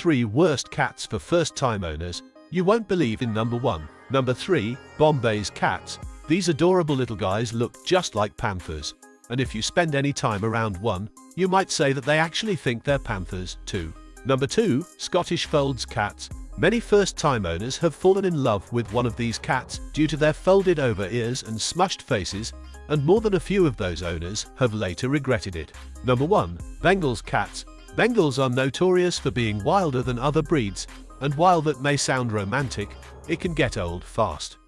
3 worst cats for first-time owners, you won't believe in number 1. Number 3, Bombay's cats. These adorable little guys look just like panthers, and if you spend any time around one, you might say that they actually think they're panthers too. Number 2, Scottish Fold's cats. Many first-time owners have fallen in love with one of these cats due to their folded over ears and smushed faces, and more than a few of those owners have later regretted it. Number 1, Bengal's cats. Bengals are notorious for being wilder than other breeds, and while that may sound romantic, it can get old fast.